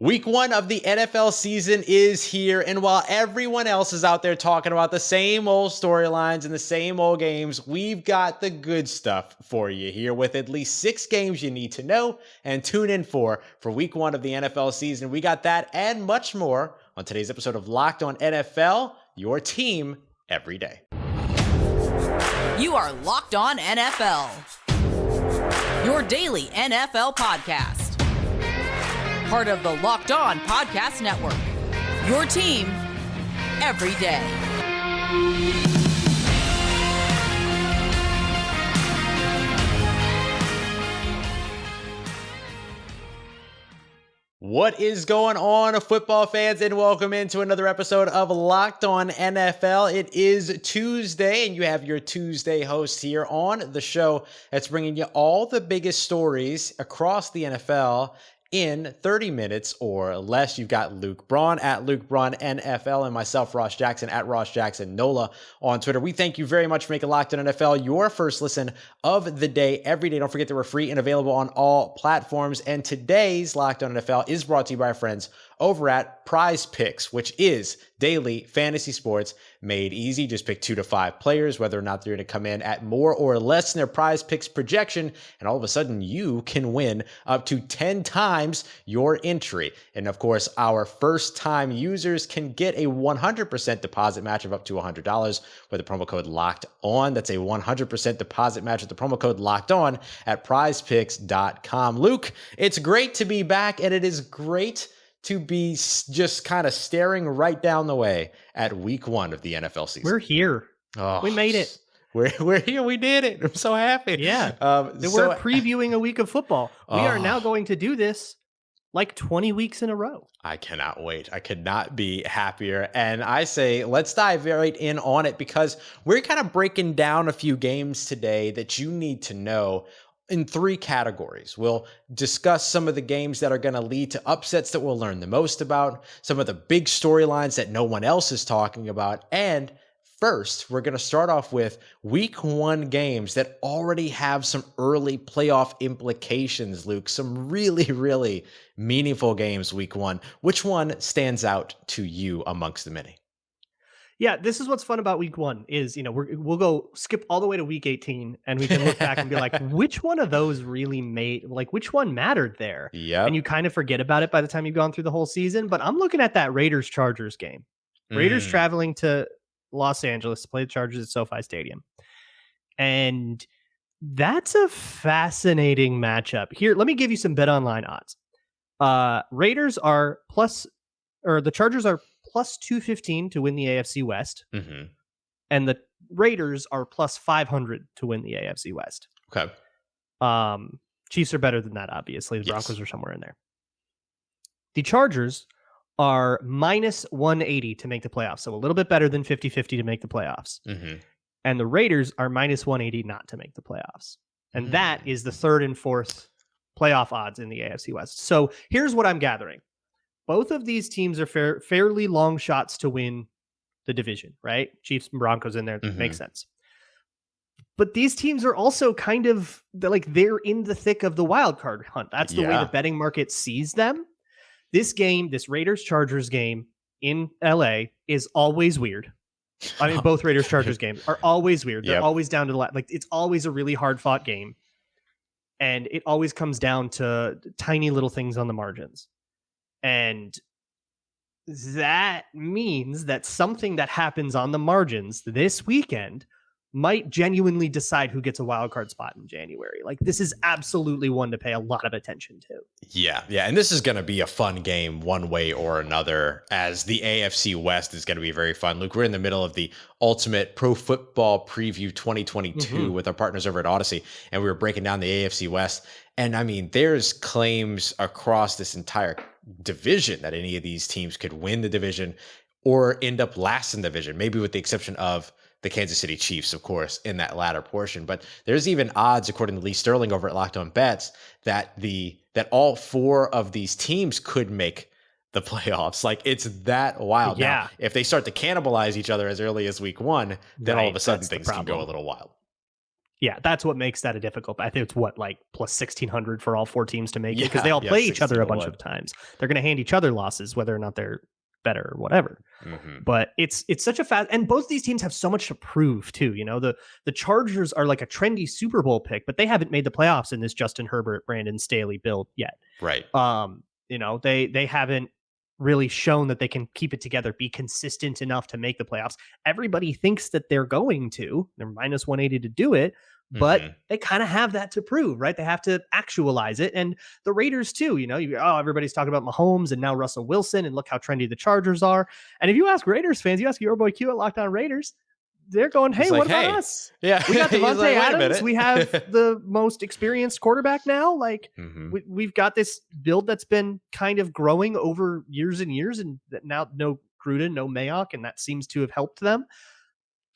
Week one of the NFL season is here, and while everyone else is out there talking about the same old storylines and the same old games, we've got the good stuff for you here with at least 6 games you need to know and tune in for week one of the NFL season. We got that and much more on today's episode of Locked On NFL, your team every day. You are Locked On NFL, your daily NFL podcast. Part of the Locked On Podcast Network, your team every day. What is going on, football fans, and welcome into another episode of Locked On NFL. It is Tuesday, and you have your Tuesday host here on the show that's bringing you all the biggest stories across the NFL in 30 minutes or less. You've got Luke Braun at Luke Braun NFL and myself, Ross Jackson, at Ross Jackson NOLA on Twitter. We thank you very much for making Locked On NFL your first listen of the day every day. Don't forget that we're free and available on all platforms. And today's Locked On NFL is brought to you by our friends over at Prize Picks, which is daily fantasy sports made easy. Just pick 2 to 5 players, whether or not they're going to come in at more or less than their Prize Picks projection, and all of a sudden you can win up to 10 times your entry. And of course, our first-time users can get a 100% deposit match of up to $100 with the promo code Locked On. That's a 100% deposit match with the promo code Locked On at prizepicks.com. Luke, it's great to be back, and it is great to be just kind of staring right down the way at week one of the NFL season. We're here. Oh, we made it. We're here. We did it. I'm so happy. Yeah. We're previewing a week of football. We are now going to do this like 20 weeks in a row. I cannot wait. I could not be happier. And I say, let's dive right in on it because we're kind of breaking down a few games today that you need to know in 3 categories. We'll discuss some of the games that are going to lead to upsets that we'll learn the most about, some of the big storylines that no one else is talking about, and first, we're going to start off with week one games that already have some early playoff implications, Luke. Some really, really meaningful games week one. Which one stands out to you amongst the many? Yeah, this is what's fun about week one is, we'll go skip all the way to week 18 and we can look back and be like, which one of those really which one mattered there? Yeah. And you kind of forget about it by the time you've gone through the whole season. But I'm looking at that Raiders-Chargers game. Raiders traveling to Los Angeles to play the Chargers at SoFi Stadium. And that's a fascinating matchup. Here, let me give you some BetOnline odds. Raiders are the Chargers are plus 215 to win the AFC West. Mm-hmm. And the Raiders are plus 500 to win the AFC West. Okay. Chiefs are better than that, obviously. The Broncos are somewhere in there. The Chargers are minus 180 to make the playoffs. So a little bit better than 50-50 to make the playoffs. Mm-hmm. And the Raiders are minus 180 not to make the playoffs. And that is the 3rd and 4th playoff odds in the AFC West. So here's what I'm gathering. Both of these teams are fairly long shots to win the division, right? Chiefs and Broncos in there. Makes sense. But these teams are also kind of they're in the thick of the wild card hunt. That's the way the betting market sees them. This game, this Raiders-Chargers game in LA is always weird. I mean, both Raiders-Chargers games are always weird. They're always down to the last. It's always a really hard-fought game. And it always comes down to tiny little things on the margins. And that means that something that happens on the margins this weekend might genuinely decide who gets a wild card spot in January. This is absolutely one to pay a lot of attention to. Yeah. And this is going to be a fun game one way or another, as the AFC West is going to be very fun. Luke, we're in the middle of the Ultimate Pro Football Preview 2022 with our partners over at Odyssey, and we were breaking down the AFC West. And I mean, there's claims across this entire division that any of these teams could win the division or end up last in the division, maybe with the exception of the Kansas City Chiefs, of course, in that latter portion. But there's even odds, according to Lee Sterling over at Locked On Bets, that all 4 of these teams could make the playoffs. It's that wild. Yeah. Now, if they start to cannibalize each other as early as week one, then all of a sudden things can go a little wild. Yeah, that's what makes that a difficult. I think it's like plus 1,600 for all 4 teams to make it, Yeah, because they all play each other a 16-1. bunch of times. They're going to hand each other losses, whether or not they're better or whatever. But it's such a fast, and both these teams have so much to prove too. The Chargers are like a trendy Super Bowl pick, but they haven't made the playoffs in this Justin Herbert, Brandon Staley build yet. Right. They haven't really shown that they can keep it together, be consistent enough to make the playoffs. Everybody thinks that they're going to. They're minus 180 to do it, but they kind of have that to prove, right? They have to actualize it. And the Raiders too, everybody's talking about Mahomes and now Russell Wilson, and look how trendy the Chargers are. And if you ask Raiders fans, you ask your boy Q at Locked On Raiders, they're going, hey, what about us? Yeah, we got Devontae like, Adams. We have the most experienced quarterback now. Like we've got this build that's been kind of growing over years and years, and now no Gruden, no Mayock, and that seems to have helped them.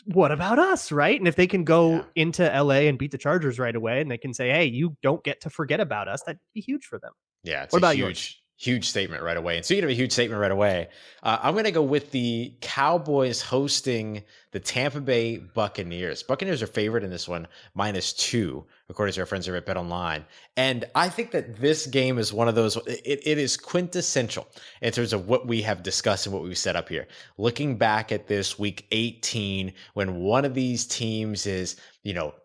What about us, right? And if they can go into LA and beat the Chargers right away, and they can say, hey, you don't get to forget about us, that'd be huge for them. Yeah, it's a huge statement right away. And speaking of a huge statement right away, I'm going to go with the Cowboys hosting the Tampa Bay Buccaneers. Buccaneers are favored in this one, -2, according to our friends over at BetOnline. And I think that this game is one of those, it is quintessential in terms of what we have discussed and what we've set up here. Looking back at this week 18, when one of these teams is,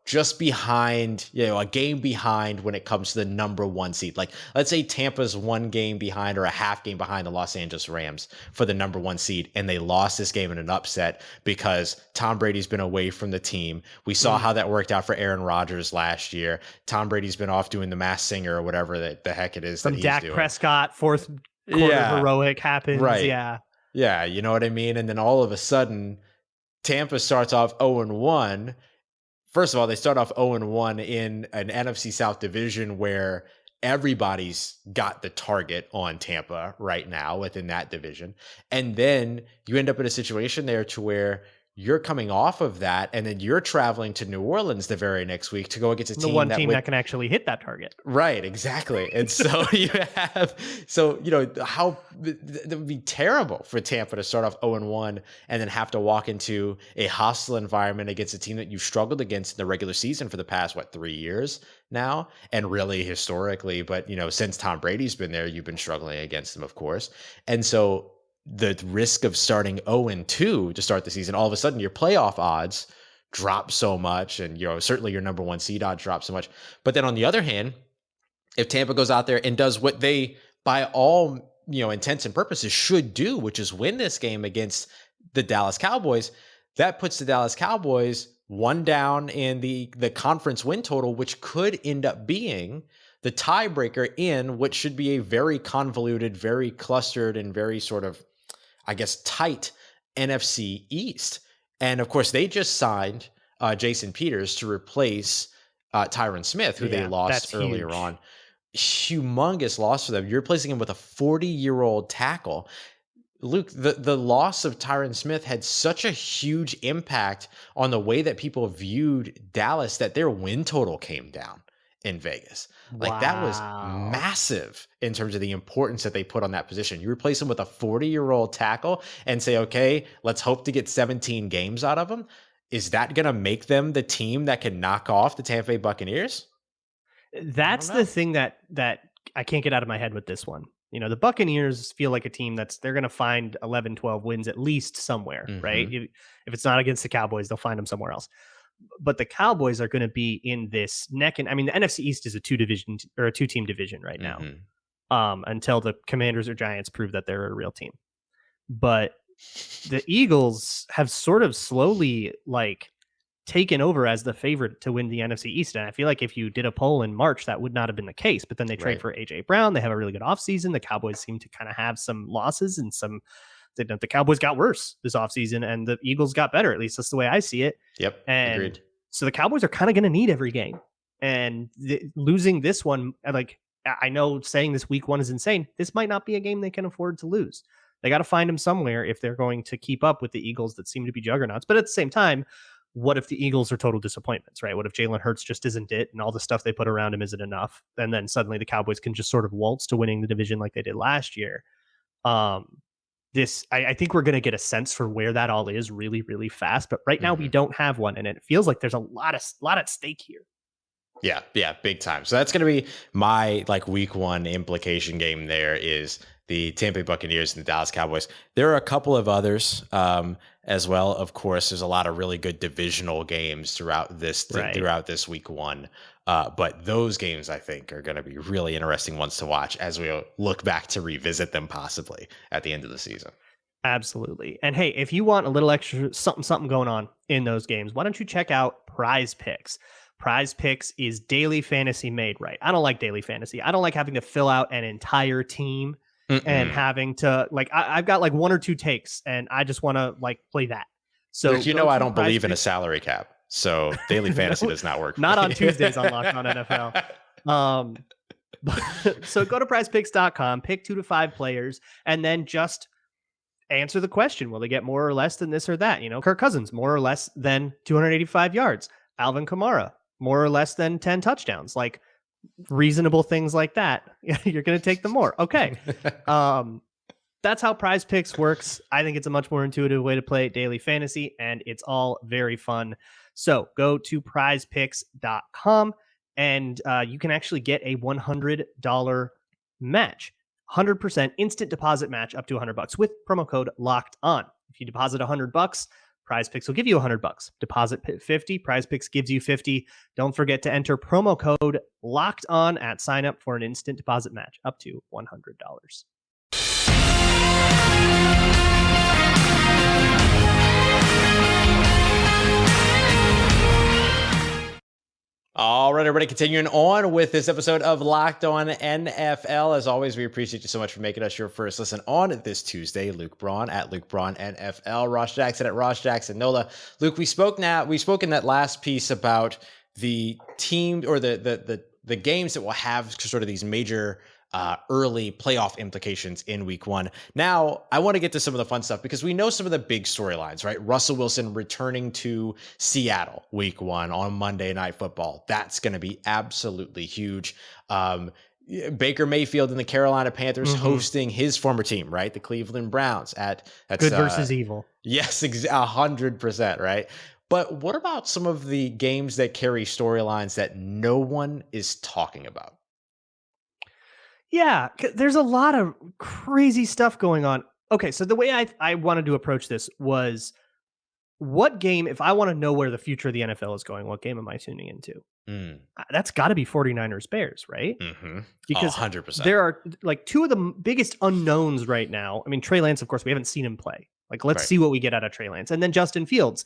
just behind, a game behind when it comes to the number 1 seed. Like, let's say Tampa's 1 game behind or a half game behind the Los Angeles Rams for the number 1 seed, and they lost this game in an upset because Tom Brady's been away from the team. We saw how that worked out for Aaron Rodgers last year. Tom Brady's been off doing the Masked Singer or whatever the heck it is that he's Dak doing. Prescott, fourth quarter heroic happens. Right. Yeah. Yeah, you know what I mean? And then all of a sudden, Tampa starts off 0-1. First of all, they start off 0-1 in an NFC South division where everybody's got the target on Tampa right now within that division. And then you end up in a situation there to where you're coming off of that, and then you're traveling to New Orleans the very next week to go against a team that can actually hit that target. Right, exactly. And so how that would be terrible for Tampa to start off 0-1 and then have to walk into a hostile environment against a team that you've struggled against in the regular season for the past 3 years now, and really historically, but since Tom Brady's been there, you've been struggling against them, of course. And so the risk of starting 0-2 to start the season, all of a sudden your playoff odds drop so much, and certainly your number 1 seed odds drop so much. But then on the other hand, if Tampa goes out there and does what they, by all intents and purposes, should do, which is win this game against the Dallas Cowboys, that puts the Dallas Cowboys 1 down in the conference win total, which could end up being the tiebreaker in what should be a very convoluted, very clustered, and very sort of, I guess, tight NFC East. And of course, they just signed Jason Peters to replace Tyron Smith, who they lost earlier on. Humongous loss for them. You're replacing him with a 40-year-old tackle. Luke, the loss of Tyron Smith had such a huge impact on the way that people viewed Dallas that their win total came down in Vegas. Like, that was massive in terms of the importance that they put on that position. You replace him with a 40-year-old tackle and say, okay, let's hope to get 17 games out of him. Is that going to make them the team that can knock off the Tampa Bay Buccaneers? That's the thing that I can't get out of my head with this one. The Buccaneers feel like a team they're going to find 11, 12 wins at least somewhere, right? If it's not against the Cowboys, they'll find them somewhere else. But the Cowboys are going to be in this neck, and I mean, the NFC East is a 2-team division right now, until the Commanders or Giants prove that they're a real team. But the Eagles have sort of slowly taken over as the favorite to win the NFC East. And I feel like if you did a poll in March, that would not have been the case. But then they trade for AJ Brown. They have a really good offseason. The Cowboys seem to kind of have some losses, and the Cowboys got worse this offseason and the Eagles got better. At least that's the way I see it. Yep. And agreed. So the Cowboys are kind of going to need every game, and losing this one, I know saying this week 1 is insane. This might not be a game they can afford to lose. They got to find them somewhere if they're going to keep up with the Eagles that seem to be juggernauts. But at the same time, what if the Eagles are total disappointments, right? What if Jalen Hurts just isn't it, and all the stuff they put around him isn't enough? And then suddenly the Cowboys can just sort of waltz to winning the division like they did last year. I think we're going to get a sense for where that all is really, really fast. But right now we don't have one, and it feels like there's a lot at stake here. Yeah, big time. So that's going to be my week one implication game. There is the Tampa Bay Buccaneers and the Dallas Cowboys. There are a couple of others as well. Of course, there's a lot of really good divisional games throughout this week one. But those games, I think, are going to be really interesting ones to watch as we look back to revisit them possibly at the end of the season. Absolutely. And hey, if you want a little extra something going on in those games, why don't you check out Prize Picks? Prize Picks is daily fantasy made right. I don't like daily fantasy. I don't like having to fill out an entire team and having to I've got one or two takes and I just want to play that. So Luke, I don't believe in a salary cap. So daily fantasy does not work. Not on Tuesdays on Locked On NFL. So go to prizepicks.com, pick 2 to 5 players, and then just answer the question. Will they get more or less than this or that? Kirk Cousins, more or less than 285 yards. Alvin Kamara, more or less than 10 touchdowns. Reasonable things like that. You're going to take them more. Okay. That's how Prize Picks works. I think it's a much more intuitive way to play daily fantasy, and it's all very fun. So go to prizepicks.com and you can actually get a $100 match, 100% instant deposit match up to $100 with promo code Locked On. If you deposit $100, Prize Picks will give you $100. Deposit 50, Prize Picks gives you 50. Don't forget to enter promo code Locked On at sign up for an instant deposit match up to $100. All right, everybody, continuing on with this episode of Locked On NFL. As always, we appreciate you so much for making us your first listen on this Tuesday. Luke Braun at Luke Braun NFL, Ross Jackson at Ross Jackson NOLA. Luke, we spoke in that last piece about the team or the games that will have sort of these major early playoff implications in week one. Now, I want to get to some of the fun stuff because we know some of the big storylines, right? Russell Wilson returning to Seattle week one on Monday Night Football. That's going to be absolutely huge. Baker Mayfield and the Carolina Panthers hosting his former team, right? The Cleveland Browns that's good versus evil. Yes, 100%, right? But what about some of the games that carry storylines that no one is talking about? Yeah, there's a lot of crazy stuff going on. Okay, so the way I wanted to approach this was, what game, if I want to know where the future of the NFL is going, what game am I tuning into? That's got to be 49ers Bears, right? Because 100%. There are two of the biggest unknowns right now. I mean, Trey Lance, of course, we haven't seen him play. Let's see what we get out of Trey Lance. And then Justin Fields,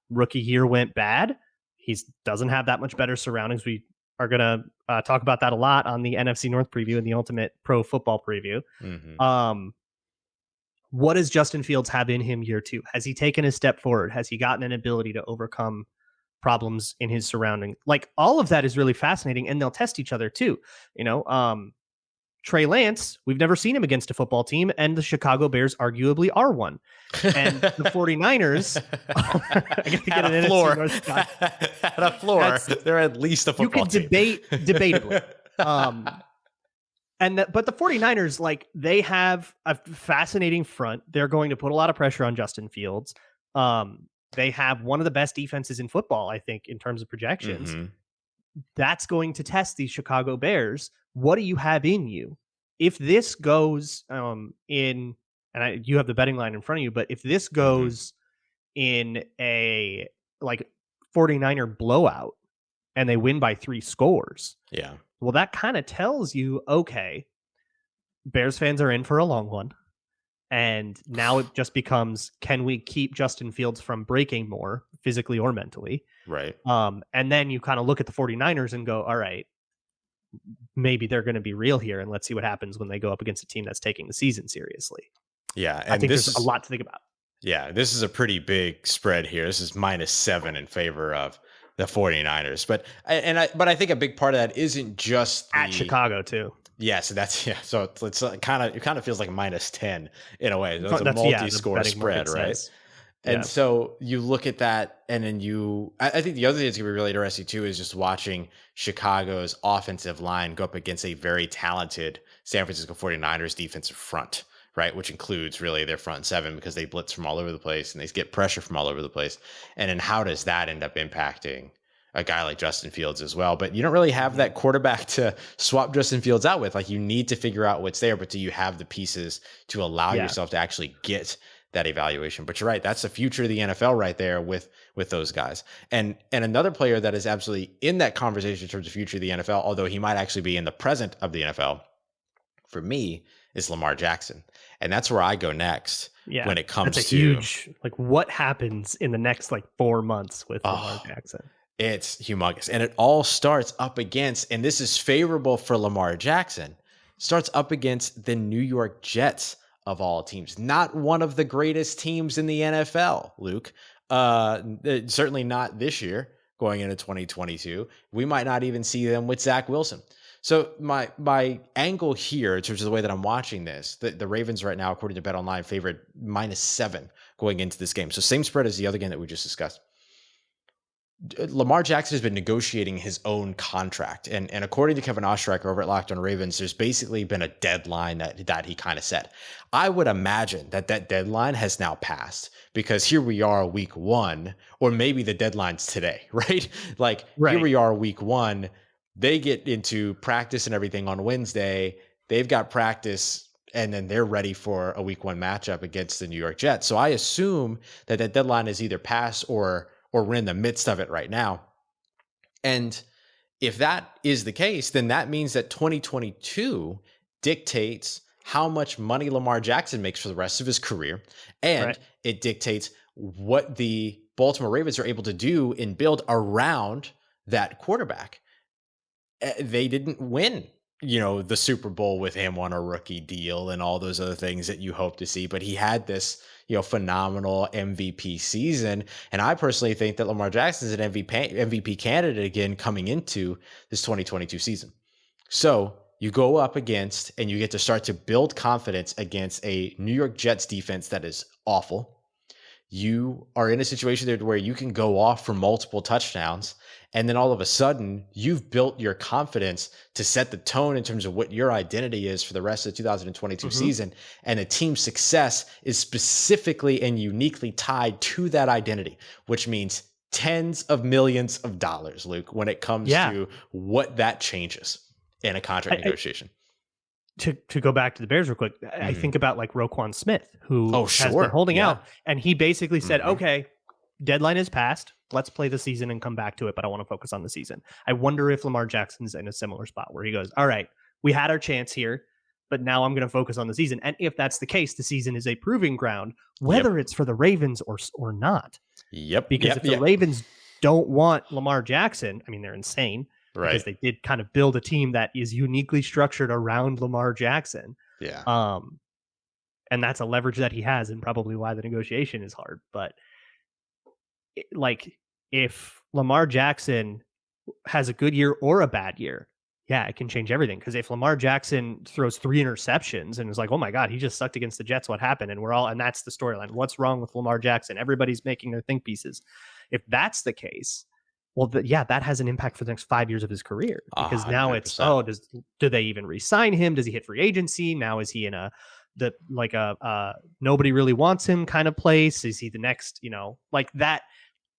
rookie year went bad. He doesn't have that much better surroundings. We are going to talk about that a lot on the NFC North preview and the Ultimate Pro Football preview. What does Justin Fields have in him year two? Has he taken a step forward? Has he gotten an ability to overcome problems in his surroundings? All of that is really fascinating, and they'll test each other too. Trey Lance, we've never seen him against a football team, and the Chicago Bears arguably are one. And the 49ers at a floor. At a floor. They're at least a football team. You can debatably. But the 49ers, they have a fascinating front. They're going to put a lot of pressure on Justin Fields. They have one of the best defenses in football, I think, in terms of projections. That's going to test these Chicago Bears. What do you have in you? If this goes you have the betting line in front of you, but if this goes in a 49er blowout and they win by 3 scores, well, that kind of tells you, okay, Bears fans are in for a long one. And now it just becomes, can we keep Justin Fields from breaking more physically or mentally? Right. And then you kind of look at the 49ers and go, all right, maybe they're going to be real here, and let's see what happens when they go up against a team that's taking the season seriously. Yeah. And I think there's a lot to think about. Yeah. This is a pretty big spread here. This is -7 in favor of the 49ers. But I think a big part of that isn't just at Chicago too. Yeah. So so it's it kind of feels like -10 in a way. It's a multi-score spread, right? And so you look at that, and then I think the other thing that's going to be really interesting too is just watching Chicago's offensive line go up against a very talented San Francisco 49ers defensive front, right? Which includes really their front seven because they blitz from all over the place and they get pressure from all over the place. And then how does that end up impacting a guy like Justin Fields as well? But you don't really have that quarterback to swap Justin Fields out with. Like, you need to figure out what's there, but do you have the pieces to allow yourself to actually get that evaluation? But you're right. That's the future of the NFL right there with those guys. And another player that is absolutely in that conversation in terms of future of the NFL, although he might actually be in the present of the NFL, for me, is Lamar Jackson. And that's where I go next when it comes that's a to huge, like, what happens in the next 4 months with Lamar Jackson. It's humongous. And it all starts up against, and this is favorable for Lamar Jackson, starts up against the New York Jets of all teams. Not one of the greatest teams in the NFL, Luke. Certainly not this year going into 2022. We might not even see them with Zach Wilson. So my angle here in terms of the way that I'm watching this, the Ravens right now, according to BetOnline, favored -7 going into this game. So same spread as the other game that we just discussed. Lamar Jackson has been negotiating his own contract. And according to Kevin Oestreicher over at Locked On Ravens, there's basically been a deadline that he kind of set. I would imagine that deadline has now passed, because here we are week 1, or maybe the deadline's today, right? Here we are week 1. They get into practice and everything on Wednesday. They've got practice, and then they're ready for a week 1 matchup against the New York Jets. So I assume that deadline is either passed or we're in the midst of it right now. And if that is the case, then that means that 2022 dictates how much money Lamar Jackson makes for the rest of his career. And it dictates what the Baltimore Ravens are able to do and build around that quarterback. They didn't win, the Super Bowl with him on a rookie deal and all those other things that you hope to see. But he had this, phenomenal MVP season. And I personally think that Lamar Jackson is an MVP candidate again coming into this 2022 season. So you go up against, and you get to start to build confidence against a New York Jets defense that is awful. You are in a situation there where you can go off for multiple touchdowns, and then all of a sudden you've built your confidence to set the tone in terms of what your identity is for the rest of the 2022 season. And the team's success is specifically and uniquely tied to that identity, which means tens of millions of dollars, Luke, when it comes to what that changes in a contract negotiation. To go back to the Bears real quick, I think about Roquan Smith, who has been holding out, and he basically said, okay, deadline is passed. Let's play the season and come back to it, but I want to focus on the season. I wonder if Lamar Jackson's in a similar spot where he goes, all right, we had our chance here, but now I'm going to focus on the season. And if that's the case, the season is a proving ground, whether it's for the Ravens or not. Because if the Ravens don't want Lamar Jackson, I mean, they're insane. Right. Because they did kind of build a team that is uniquely structured around Lamar Jackson. Yeah. And that's a leverage that he has, and probably why the negotiation is hard. But if Lamar Jackson has a good year or a bad year, it can change everything. Because if Lamar Jackson throws 3 interceptions and is like, oh my God, he just sucked against the Jets, what happened? And that's the storyline. What's wrong with Lamar Jackson? Everybody's making their think pieces. If that's the case, well, that has an impact for the next 5 years of his career, because now 100%. It's, do they even re-sign him? Does he hit free agency? Now is he in a nobody really wants him kind of place? Is he the next, that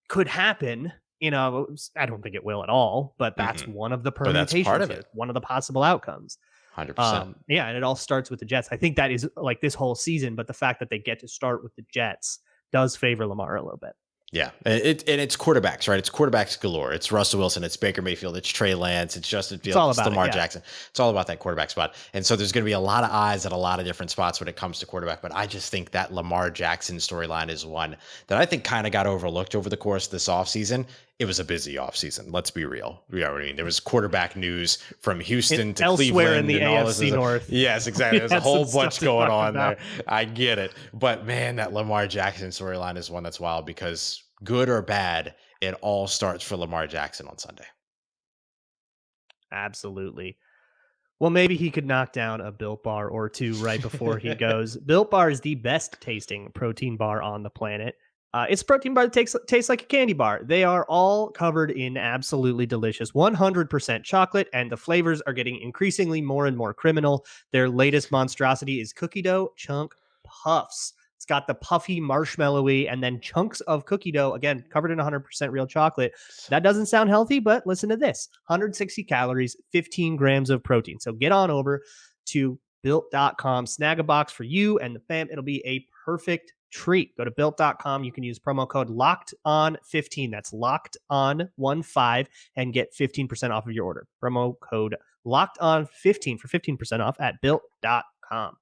could happen? I don't think it will at all, but that's one of the permutations. Part of it. One of the possible outcomes. 100%. And it all starts with the Jets. I think that is this whole season, but the fact that they get to start with the Jets does favor Lamar a little bit. Yeah, and it's quarterbacks, right? It's quarterbacks galore. It's Russell Wilson, it's Baker Mayfield, it's Trey Lance, it's Justin Fields, it's Lamar Jackson. It's all about that quarterback spot. And so there's going to be a lot of eyes at a lot of different spots when it comes to quarterback. But I just think that Lamar Jackson storyline is one that I think kind of got overlooked over the course of this offseason. It was a busy offseason. Let's be real. You know what I mean? There was quarterback news from Houston to elsewhere Cleveland. In the AFC North. Yes, exactly. There's a whole bunch going on there. I get it. But man, that Lamar Jackson storyline is one that's wild, because good or bad, it all starts for Lamar Jackson on Sunday. Absolutely. Well, maybe he could knock down a Built Bar or two right before he goes. Built Bar is the best tasting protein bar on the planet. It's a protein bar that tastes like a candy bar. They are all covered in absolutely delicious 100% chocolate, and the flavors are getting increasingly more and more criminal. Their latest monstrosity is cookie dough chunk puffs. It's got the puffy marshmallowy and then chunks of cookie dough, again, covered in 100% real chocolate. That doesn't sound healthy, but listen to this. 160 calories, 15 grams of protein. So get on over to built.com, snag a box for you and the fam. It'll be a perfect treat. Go to built.com. You can use promo code LOCKEDON15. That's LOCKEDON15 and get 15% off of your order. Promo code LOCKEDON15 for 15% off at built.com.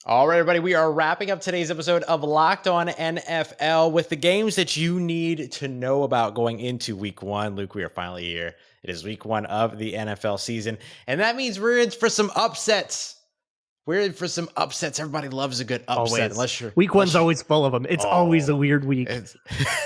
All right, everybody, we are wrapping up today's episode of Locked On NFL with the games that you need to know about going into week one. Luke, we are finally here. It is week one of the NFL season, and that means we're in for some upsets. We're in for some upsets. Everybody loves a good upset. Week one's always full of them. It's always a weird week.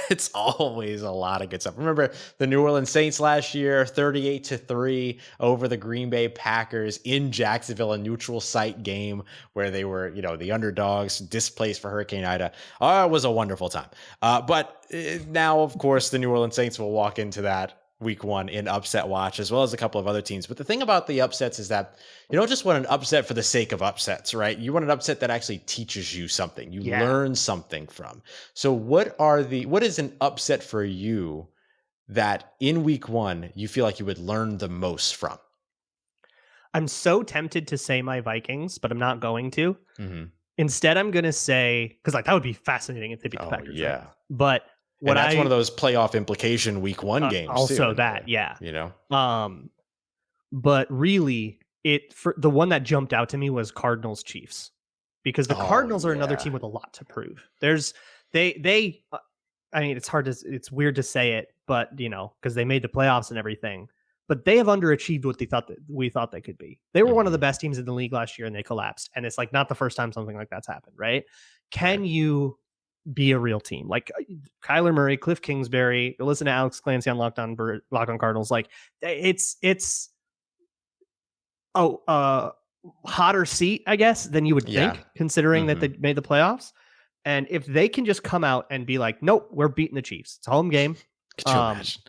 It's always a lot of good stuff. Remember the New Orleans Saints last year, 38-3 over the Green Bay Packers in Jacksonville, a neutral site game where they were, the underdogs, displaced for Hurricane Ida. It was a wonderful time. But now, of course, the New Orleans Saints will walk into that week one in upset watch, as well as a couple of other teams. But the thing about the upsets is that you don't just want an upset for the sake of upsets, right? You want an upset that actually teaches you something, you learn something from. So what is an upset for you that in week one you feel like you would learn the most from? I'm so tempted to say my Vikings, but I'm not going to. Mm-hmm. Instead, I'm going to say, because that would be fascinating if they beat the Packers. Yeah. Right? But that's one of those playoff implication week one games. Also too, that, yeah. But really, the one that jumped out to me was Cardinals Chiefs, because the Cardinals are another team with a lot to prove. It's weird to say it, but because they made the playoffs and everything, but they have underachieved what we thought they could be. They were one of the best teams in the league last year, and they collapsed. And it's like not the first time something like that's happened, right? Can you be a real team? Like Kyler Murray, Cliff Kingsbury, listen to Alex Clancy on Locked On Cardinals. Like it's hotter seat, I guess, than you would think, considering that they made the playoffs. And if they can just come out and be like, nope, we're beating the Chiefs. It's a home game. Could you imagine?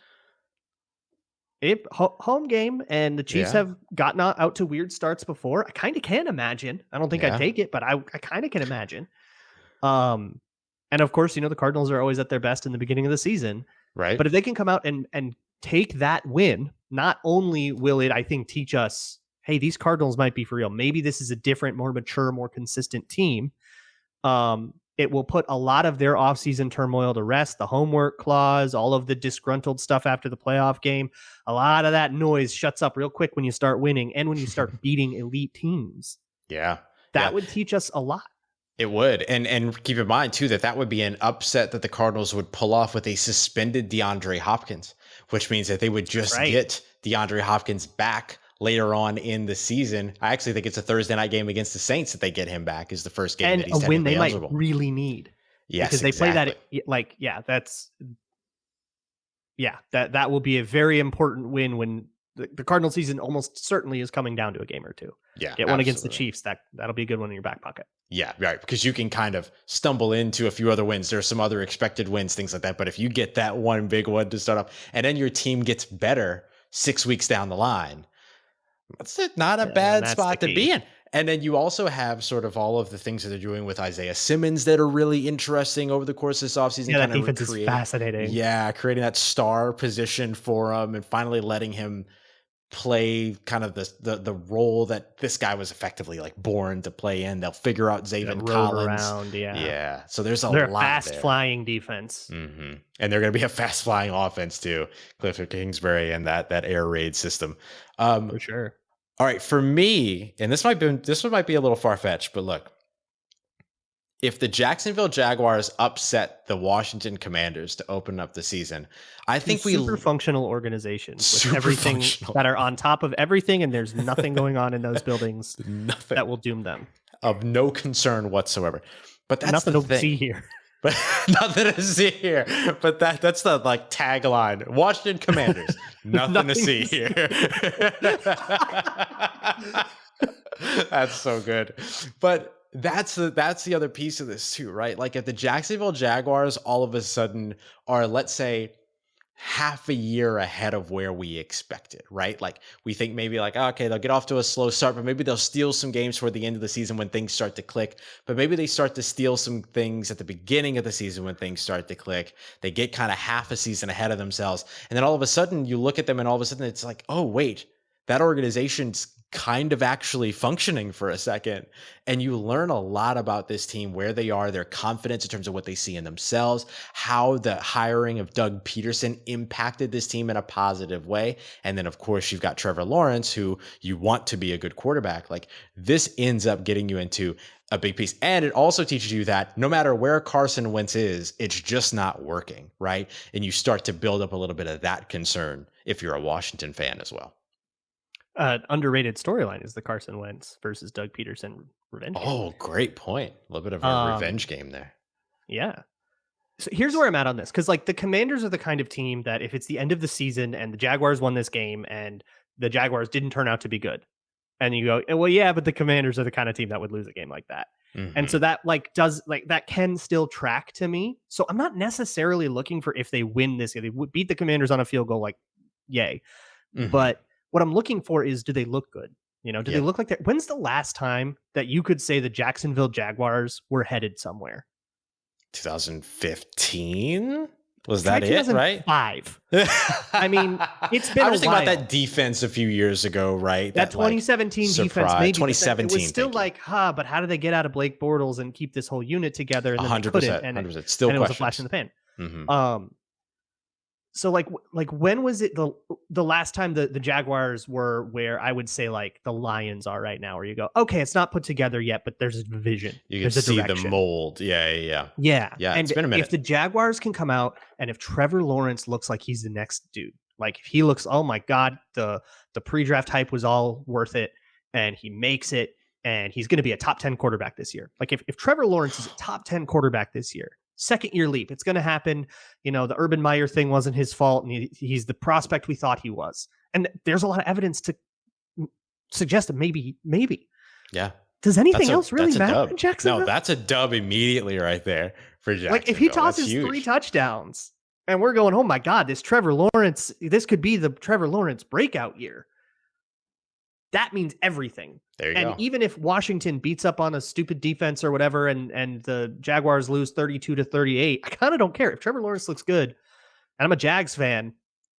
Home game, and the Chiefs have gotten out to weird starts before. I kind of can imagine. I don't think I'd take it, but I kind of can imagine. And of course, the Cardinals are always at their best in the beginning of the season. Right. But if they can come out and take that win, not only will it, I think, teach us, hey, these Cardinals might be for real. Maybe this is a different, more mature, more consistent team. It will put a lot of their offseason turmoil to rest. The homework clause, all of the disgruntled stuff after the playoff game. A lot of that noise shuts up real quick when you start winning and when you start beating elite teams. Yeah. That would teach us a lot. It would. And keep in mind, too, that would be an upset that the Cardinals would pull off with a suspended DeAndre Hopkins, which means that they would just get DeAndre Hopkins back later on in the season. I actually think it's a Thursday night game against the Saints that they get him back is the first game and that he's a win they eligible. Might really need. Yes, because they play that that will be a very important win when the Cardinal season almost certainly is coming down to a game or two. Yeah, get one against the Chiefs. That'll be a good one in your back pocket. Yeah, right. Because you can kind of stumble into a few other wins. There's some other expected wins, things like that. But if you get that one big one to start off, and then your team gets better 6 weeks down the line, that's not a bad spot to be in. And then you also have sort of all of the things that they're doing with Isaiah Simmons that are really interesting over the course of this offseason. Yeah, that defense is fascinating. Yeah, creating that star position for him and finally letting him play kind of the role that this guy was effectively like born to play in. They'll figure out Zaven Collins. Around, So there's a they're lot fast flying defense. Mm-hmm. And they're going to be a fast flying offense too. Cliff Kingsbury and that air raid system. For sure. All right, for me, and this might be a little far fetched, but look, if the Jacksonville Jaguars upset the Washington Commanders to open up the season, I think super functional organizations with everything that are on top of everything, and there's nothing going on in those buildings that will doom them. Of no concern whatsoever. But that's nothing the to thing. see here. But nothing to see here. But that's the like tagline. Washington Commanders. Nothing to see here. That's so good. But that's the other piece of this too, right? Like if the Jacksonville Jaguars all of a sudden are, let's say, half a year ahead of where we expected, right? Like we think maybe like, okay, they'll get off to a slow start, but maybe they'll steal some games toward the end of the season when things start to click. But maybe they start to steal some things at the beginning of the season when things start to click. They get kind of half a season ahead of themselves. And then all of a sudden you look at them and all of a sudden it's like, oh, wait, that organization's kind of actually functioning for a second. And you learn a lot about this team, where they are, their confidence in terms of what they see in themselves, how the hiring of Doug Peterson impacted this team in a positive way. And then, of course, you've got Trevor Lawrence, who you want to be a good quarterback. Like this ends up getting you into a big piece. And it also teaches you that no matter where Carson Wentz is, it's just not working, right? And you start to build up a little bit of that concern if you're a Washington fan as well. Underrated storyline is the Carson Wentz versus Doug Peterson revenge game. Oh, great point. A little bit of a revenge game there. Yeah. So here's where I'm at on this. Because like the Commanders are the kind of team that if it's the end of the season and the Jaguars won this game and the Jaguars didn't turn out to be good, and you go, well, yeah, but the Commanders are the kind of team that would lose a game like that. Mm-hmm. And so that that can still track to me. So I'm not necessarily looking for if they win this, if they would beat the Commanders on a field goal, like, yay. Mm-hmm. But what I'm looking for is, do they look good? You know, do they look like that? When's the last time that you could say the Jacksonville Jaguars were headed somewhere? 2015? Was that it, right? 5. I mean, it's been I was thinking about that defense a few years ago, right? That 2017 defense, maybe. 2017. It was still like, but how do they get out of Blake Bortles and keep this whole unit together? And then 100%, they couldn't, and 100%. Still and it questions. was a flash in the pan. Mm-hmm. So like when was it the last time the Jaguars were where I would say like the Lions are right now, where you go, okay, it's not put together yet, but there's a vision. You can see the mold. Yeah. And it's been a minute. If the Jaguars can come out and if Trevor Lawrence looks like he's the next dude, like if he looks, oh my God, the pre-draft hype was all worth it and he makes it and he's going to be a top 10 quarterback this year. Like if Trevor Lawrence is a top 10 quarterback this year, second year leap, it's going to happen. You know, the Urban Meyer thing wasn't his fault, and he's the prospect we thought he was. And there's a lot of evidence to suggest that maybe. Yeah. Does anything else really matter in Jacksonville? No, that's a dub immediately right there for Jacksonville. Like if he tosses 3 touchdowns, and we're going, oh my God, this Trevor Lawrence, this could be the Trevor Lawrence breakout year. That means everything. There you go. And even if Washington beats up on a stupid defense or whatever, and the Jaguars lose 32-38, I kind of don't care. If Trevor Lawrence looks good, and I'm a Jags fan,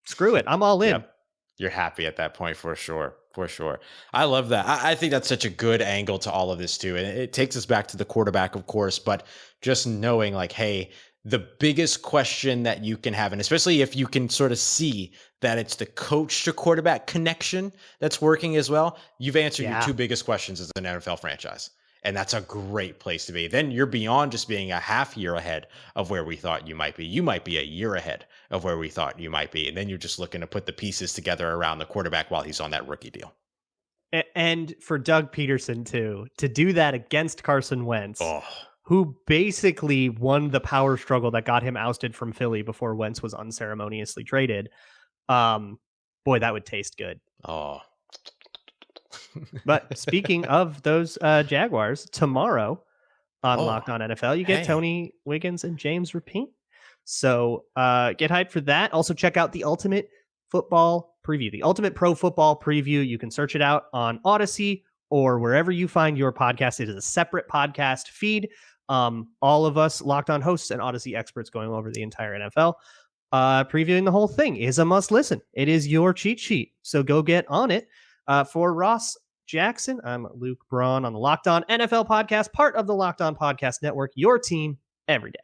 screw it. I'm all in. Yep. You're happy at that point for sure. For sure. I love that. I think that's such a good angle to all of this too. And it takes us back to the quarterback, of course, but just knowing like, hey, the biggest question that you can have, and especially if you can sort of see that it's the coach to quarterback connection that's working as well, you've answered your 2 biggest questions as an NFL franchise. And that's a great place to be. Then you're beyond just being a half year ahead of where we thought you might be. You might be a year ahead of where we thought you might be. And then you're just looking to put the pieces together around the quarterback while he's on that rookie deal. And for Doug Peterson too, to do that against Carson Wentz, who basically won the power struggle that got him ousted from Philly before Wentz was unceremoniously traded. Boy, that would taste good. Oh. But speaking of those Jaguars, tomorrow on Locked On NFL, you get Tony Wiggins and James Rapine. So get hyped for that. Also check out the Ultimate Football Preview, the Ultimate Pro Football Preview. You can search it out on Odyssey or wherever you find your podcast. It is a separate podcast feed. All of us Locked On hosts and Odyssey experts going over the entire NFL. Previewing the whole thing is a must listen. It is your cheat sheet. So go get on it. For Ross Jackson, I'm Luke Braun on the Locked On NFL podcast, part of the Locked On Podcast Network, your team every day.